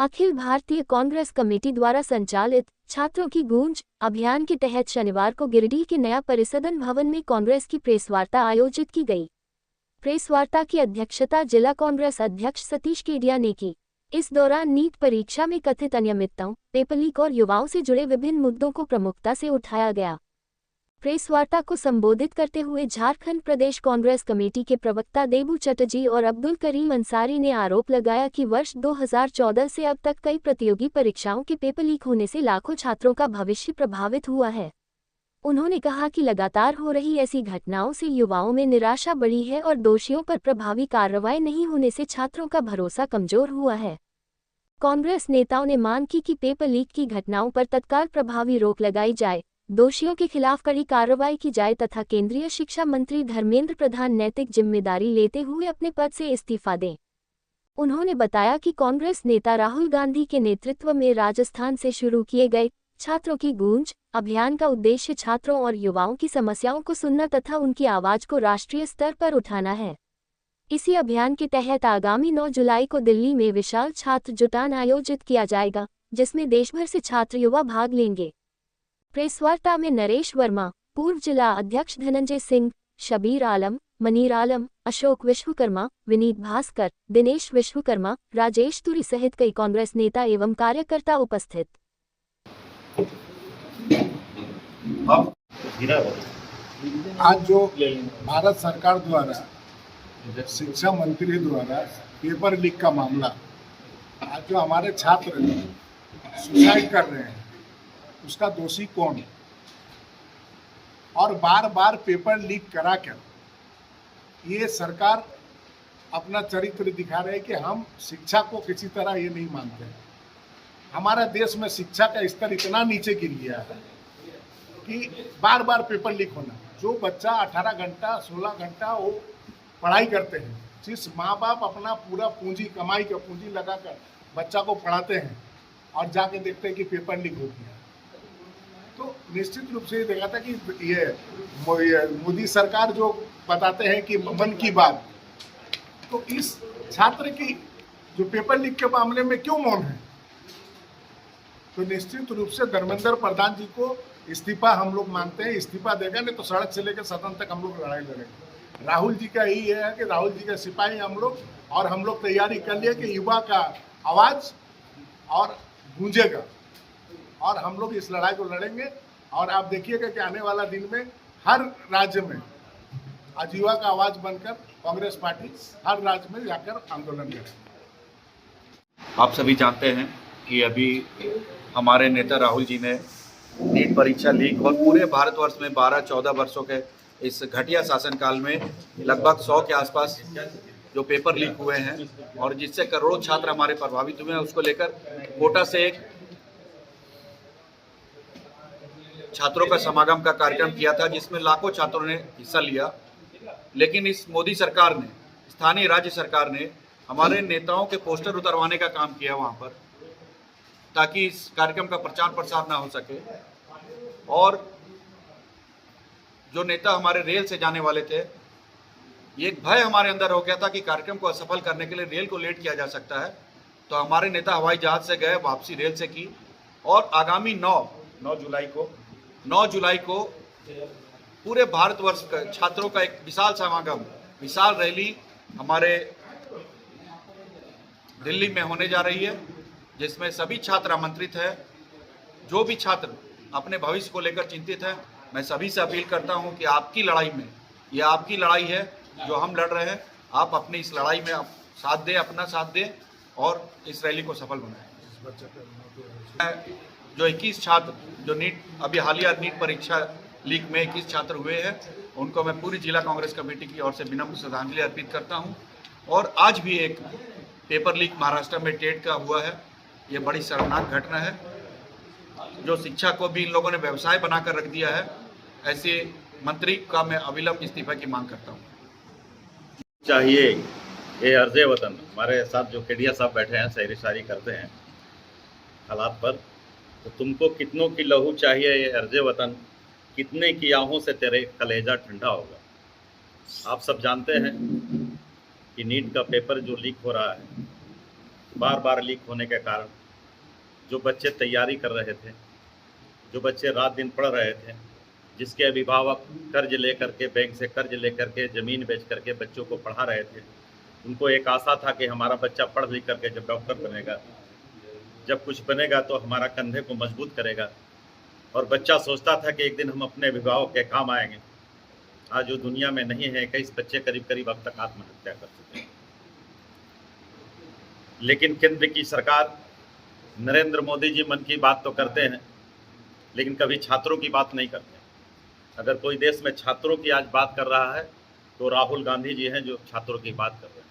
Akhil Bharatiya Congress committee द्वारा संचालित छात्रों की गूंज अभियान के तहत शनिवार को गिरिडीह के नया परिसदन भवन में कांग्रेस की प्रेस वार्ता आयोजित की गई। प्रेस वार्ता की अध्यक्षता जिला कांग्रेस अध्यक्ष सतीश केडिया ने की। इस दौरान नीट परीक्षा में कथित अनियमितताओं, पेपर लीक और युवाओं से जुड़े विभिन्न मुद्दों को प्रमुखता से उठाया गया। प्रेस वार्ता को संबोधित करते हुए झारखंड प्रदेश कांग्रेस कमेटी के प्रवक्ता देबू चटर्जी और अब्दुल करीम अंसारी ने आरोप लगाया कि वर्ष 2014 से अब तक कई प्रतियोगी परीक्षाओं के पेपर लीक होने से लाखों छात्रों का भविष्य प्रभावित हुआ है। उन्होंने कहा कि लगातार हो रही ऐसी घटनाओं से युवाओं में निराशा बढ़ी है और दोषियों पर प्रभावी कार्रवाई नहीं होने से छात्रों का भरोसा कमजोर हुआ है। कांग्रेस नेताओं ने मांग की कि पेपर लीक की घटनाओं पर तत्काल प्रभावी रोक लगाई जाए, दोषियों के खिलाफ कड़ी कार्रवाई की जाए तथा केंद्रीय शिक्षा मंत्री धर्मेंद्र प्रधान नैतिक जिम्मेदारी लेते हुए अपने पद से इस्तीफा दें। उन्होंने बताया कि कांग्रेस नेता राहुल गांधी के नेतृत्व में राजस्थान से शुरू किए गए छात्रों की गूंज अभियान का उद्देश्य छात्रों और युवाओं की समस्याओं को सुनना तथा उनकी आवाज को राष्ट्रीय स्तर पर उठाना है। इसी अभियान के तहत आगामी 9 जुलाई को दिल्ली में विशाल छात्र जुटान आयोजित किया जाएगा, जिसमें देशभर से छात्र युवा भाग लेंगे। प्रेस वार्ता में नरेश वर्मा, पूर्व जिला अध्यक्ष धनंजय सिंह, शबीर आलम, मनीर आलम, अशोक विश्वकर्मा, विनीत भास्कर, दिनेश विश्वकर्मा, राजेश तुरी सहित कई कांग्रेस नेता एवं कार्यकर्ता उपस्थित। आज जो भारत सरकार द्वारा शिक्षा मंत्री द्वारा पेपर लीक का मामला, आज जो हमारे छात्र सुसाइड कर रहे हैं उसका दोषी कौन है और बार बार पेपर लीक करा कर ये सरकार अपना चरित्र दिखा रहे हैं कि हम शिक्षा को किसी तरह ये नहीं मानते। हमारा देश में शिक्षा का स्तर इतना नीचे गिर गया है कि बार बार पेपर लीक होना। जो बच्चा 18 घंटा 16 घंटा वो पढ़ाई करते हैं, जिस माँ बाप अपना पूरा पूंजी कमाई का पूंजी लगाकर बच्चा को पढ़ाते हैं और जाके देखते हैं कि पेपर लीक हो गया, तो निश्चित रूप से ये देखा था कि ये मोदी सरकार जो बताते हैं कि मन की बात, तो इस छात्र की जो पेपर लीक के मामले में क्यों मौन है। तो निश्चित रूप से धर्मेंद्र प्रधान जी को इस्तीफा हम लोग मांगते हैं। इस्तीफा देगा, नहीं तो सड़क से लेकर सदन तक हम लोग लड़ाई लड़ेंगे। राहुल जी का यही है कि राहुल जी के सिपाही हम लोग, और हम लोग तैयारी कर लिए कि युवा का आवाज और गूंजेगा और हम लोग इस लड़ाई को लड़ेंगे। और आप देखिएगा कि आने वाला दिन में हर राज्य में आज युवा का आवाज बनकर कांग्रेस पार्टी हर राज्य में जाकर आंदोलन करेगी। आप सभी जानते हैं कि अभी हमारे नेता राहुल जी ने नीट परीक्षा लीक और पूरे भारतवर्ष में 12-14 वर्षों के इस घटिया शासनकाल में लगभग 100 के आसपास जो पेपर लीक हुए हैं और जिससे करोड़ों छात्र हमारे प्रभावित हुए हैं, उसको लेकर कोटा से एक छात्रों का समागम का कार्यक्रम किया था, जिसमें लाखों छात्रों ने हिस्सा लिया। लेकिन इस मोदी सरकार ने, स्थानीय राज्य सरकार ने हमारे नेताओं के पोस्टर उतरवाने का काम किया वहां पर, ताकि इस कार्यक्रम का प्रचार प्रसार ना हो सके। और जो नेता हमारे रेल से जाने वाले थे, ये एक भय हमारे अंदर हो गया था कि कार्यक्रम को असफल करने के लिए रेल को लेट किया जा सकता है। तो हमारे नेता हवाई जहाज से गए, वापसी रेल से की, और आगामी 9 जुलाई को पूरे भारतवर्ष के छात्रों का एक विशाल समागम, विशाल रैली हमारे दिल्ली में होने जा रही है, जिसमें सभी छात्र आमंत्रित है। जो भी छात्र अपने भविष्य को लेकर चिंतित है, मैं सभी से अपील करता हूं कि आपकी लड़ाई में, ये आपकी लड़ाई है जो हम लड़ रहे हैं, आप अपनी इस लड़ाई में साथ दें, अपना साथ दें और इस रैली को सफल बनाएं। जो 21 छात्र जो अभी हालिया नीट परीक्षा लीक में 21 छात्र हुए हैं, उनको मैं पूरी जिला कांग्रेस कमेटी की ओर से विनम्र श्रद्धांजलि अर्पित करता हूं। और आज भी एक पेपर लीक महाराष्ट्र में टेट का हुआ है, ये बड़ी शर्मनाक घटना है, जो शिक्षा को भी इन लोगों ने व्यवसाय बनाकर रख दिया है। ऐसे मंत्री का मैं अविलंब इस्तीफा की मांग करता हूँ। चाहिए ये अर्ज़े वतन, हमारे साथ जो केडिया साहब बैठे हैं, शायरी शायरी करते हैं हालात पर, तो तुमको कितनों की लहू चाहिए ये अर्ज़े वतन, कितने की आहों से तेरे कलेजा ठंडा होगा। आप सब जानते हैं कि नीट का पेपर जो लीक हो रहा है, बार बार लीक होने के कारण जो बच्चे तैयारी कर रहे थे, जो बच्चे रात दिन पढ़ रहे थे, जिसके अभिभावक कर्ज लेकर के, बैंक से कर्ज लेकर के, ज़मीन बेच करके बच्चों को पढ़ा रहे थे, उनको एक आशा था कि हमारा बच्चा पढ़ लिख करके जब डॉक्टर बनेगा, जब कुछ बनेगा तो हमारा कंधे को मजबूत करेगा, और बच्चा सोचता था कि एक दिन हम अपने अभिभावक के काम आएंगे। आज जो दुनिया में नहीं है, 21 बच्चे करीब करीब अब तक आत्महत्या कर चुके हैं। लेकिन केंद्र की सरकार, नरेंद्र मोदी जी मन की बात तो करते हैं, लेकिन कभी छात्रों की बात नहीं करते। अगर कोई देश में छात्रों की आज बात कर रहा है तो राहुल गांधी जी हैं जो छात्रों की बात कर रहे हैं।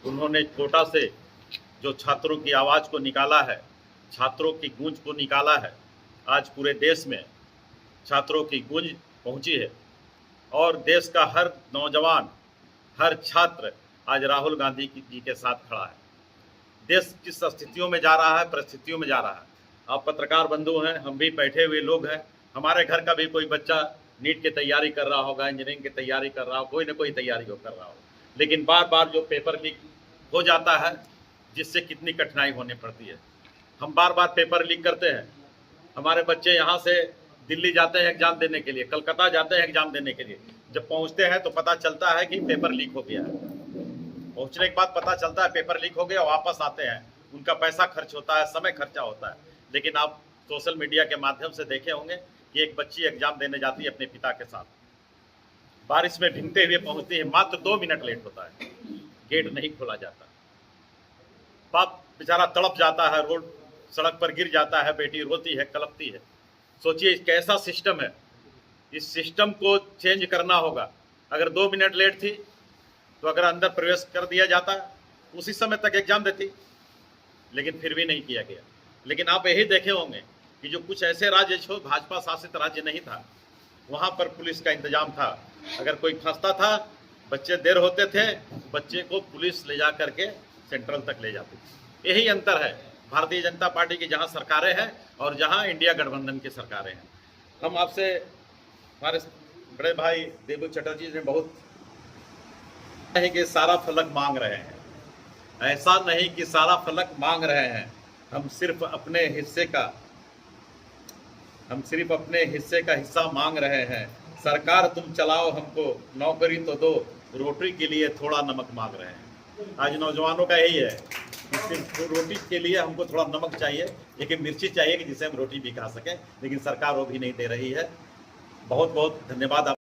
उन्होंने कोटा से जो छात्रों की आवाज़ को निकाला है, छात्रों की गूंज को निकाला है, आज पूरे देश में छात्रों की गूंज पहुंची है, और देश का हर नौजवान, हर छात्र आज राहुल गांधी जी के साथ खड़ा है। देश किस स्थितियों में जा रहा है, परिस्थितियों में जा रहा है। आप पत्रकार बंधु हैं, हम भी बैठे हुए लोग हैं। हमारे घर का भी कोई बच्चा नीट की तैयारी कर रहा होगा, इंजीनियरिंग की तैयारी कर रहा हो, कोई ना कोई तैयारी कर रहा हो, लेकिन बार बार जो पेपर लीक हो जाता है, जिससे कितनी कठिनाई होने पड़ती है। हम बार बार पेपर लीक करते हैं। हमारे बच्चे यहाँ से दिल्ली जाते हैं एग्जाम देने के लिए, कलकत्ता जाते हैं एग्जाम देने के लिए। जब पहुँचते हैं तो पता चलता है कि पेपर लीक हो गया है। पहुँचने के बाद पता चलता है पेपर लीक हो गया, वापस आते हैं, उनका पैसा खर्च होता है, समय खर्चा होता है। लेकिन आप सोशल मीडिया के माध्यम से देखे होंगे कि एक बच्ची एग्जाम देने जाती है अपने पिता के साथ, बारिश में भीगते हुए पहुंचती है, मात्र 2 मिनट लेट होता है, गेट नहीं खोला जाता। बाप बेचारा तड़प जाता है, रोड सड़क पर गिर जाता है, बेटी रोती है, कलपती है। सोचिए कैसा सिस्टम है। इस सिस्टम को चेंज करना होगा। अगर 2 मिनट लेट थी तो अगर अंदर प्रवेश कर दिया जाता, उसी समय तक एग्जाम देती, लेकिन फिर भी नहीं किया गया। लेकिन आप यही देखे होंगे कि जो कुछ ऐसे राज्य जो भाजपा शासित राज्य नहीं था, वहाँ पर पुलिस का इंतजाम था। अगर कोई फंसता था, बच्चे देर होते थे, बच्चे को पुलिस ले जा करके सेंट्रल तक ले जाती थी। यही अंतर है भारतीय जनता पार्टी की जहाँ सरकारें हैं और जहाँ इंडिया गठबंधन की सरकारें हैं। हम आपसे, हमारे बड़े भाई देबू चटर्जी ने बहुत है कि सारा फलक मांग रहे हैं। ऐसा नहीं कि सारा फलक मांग रहे हैं, हम सिर्फ अपने हिस्से का हिस्सा मांग रहे हैं। सरकार तुम चलाओ, हमको नौकरी तो दो, रोटी के लिए थोड़ा नमक मांग रहे हैं। आज नौजवानों का यही है कि सिर्फ रोटी के लिए हमको थोड़ा नमक चाहिए, लेकिन मिर्ची चाहिए कि जिसे हम रोटी भी खा सकें, लेकिन सरकार वो भी नहीं दे रही है। बहुत बहुत धन्यवाद।